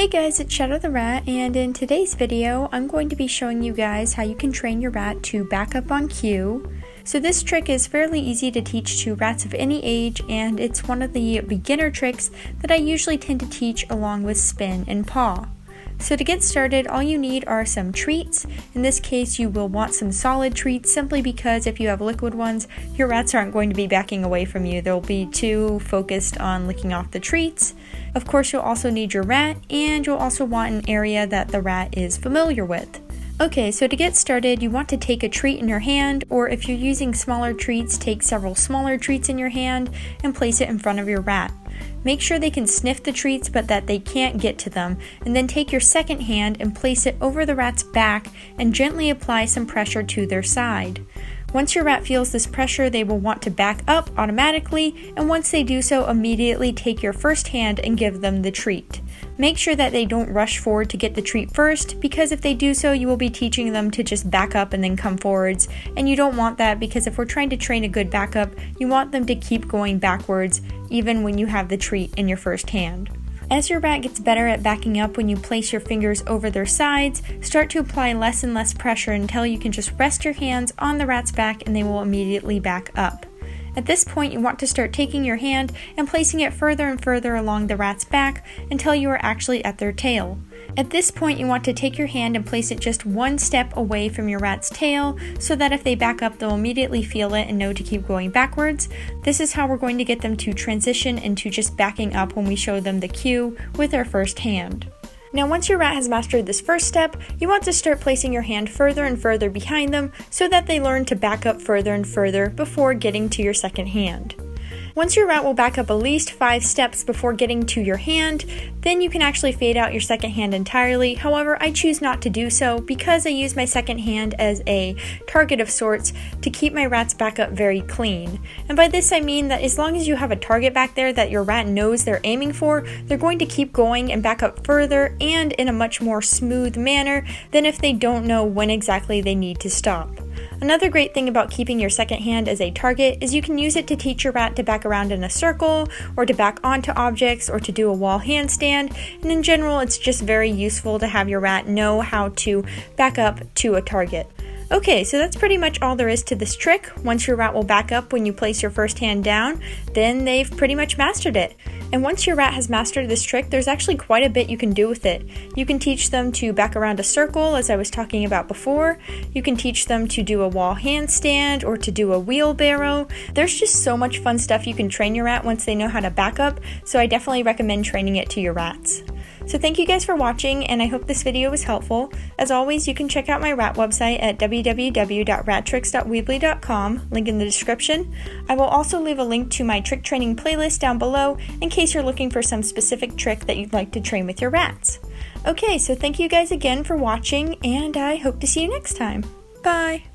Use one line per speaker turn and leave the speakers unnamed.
Hey guys, it's Shadow the Rat, and in today's video, I'm going to be showing you guys how you can train your rat to back up on cue. So this trick is fairly easy to teach to rats of any age, and it's one of the beginner tricks that I usually tend to teach along with spin and paw. So to get started, all you need are some treats. In this case, you will want some solid treats simply because if you have liquid ones, your rats aren't going to be backing away from you. They'll be too focused on licking off the treats. Of course, you'll also need your rat, and you'll also want an area that the rat is familiar with. Okay, so to get started, you want to take a treat in your hand, or if you're using smaller treats, take several smaller treats in your hand and place it in front of your rat. Make sure they can sniff the treats but that they can't get to them, and then take your second hand and place it over the rat's back and gently apply some pressure to their side. Once your rat feels this pressure, they will want to back up automatically, and once they do so, immediately take your first hand and give them the treat. Make sure that they don't rush forward to get the treat first, because if they do so, you will be teaching them to just back up and then come forwards, and you don't want that because if we're trying to train a good backup, you want them to keep going backwards even when you have the treat in your first hand. As your rat gets better at backing up when you place your fingers over their sides, start to apply less and less pressure until you can just rest your hands on the rat's back and they will immediately back up. At this point, you want to start taking your hand and placing it further and further along the rat's back until you are actually at their tail. At this point, you want to take your hand and place it just one step away from your rat's tail so that if they back up, they'll immediately feel it and know to keep going backwards. This is how we're going to get them to transition into just backing up when we show them the cue with our first hand. Now, once your rat has mastered this first step, you want to start placing your hand further and further behind them so that they learn to back up further and further before getting to your second hand. Once your rat will back up at least 5 steps before getting to your hand, then you can actually fade out your second hand entirely. However, I choose not to do so because I use my second hand as a target of sorts to keep my rat's back up very clean. And by this I mean that as long as you have a target back there that your rat knows they're aiming for, they're going to keep going and back up further and in a much more smooth manner than if they don't know when exactly they need to stop. Another great thing about keeping your second hand as a target is you can use it to teach your rat to back around in a circle, or to back onto objects, or to do a wall handstand, and in general it's just very useful to have your rat know how to back up to a target. Okay, so that's pretty much all there is to this trick. Once your rat will back up when you place your first hand down, then they've pretty much mastered it. And once your rat has mastered this trick, there's actually quite a bit you can do with it. You can teach them to back around a circle, as I was talking about before. You can teach them to do a wall handstand or to do a wheelbarrow. There's just so much fun stuff you can train your rat once they know how to back up, so I definitely recommend training it to your rats. So thank you guys for watching, and I hope this video was helpful. As always, you can check out my rat website at www.rattricks.weebly.com, link in the description. I will also leave a link to my trick training playlist down below in case you're looking for some specific trick that you'd like to train with your rats. Okay, so thank you guys again for watching, and I hope to see you next time. Bye!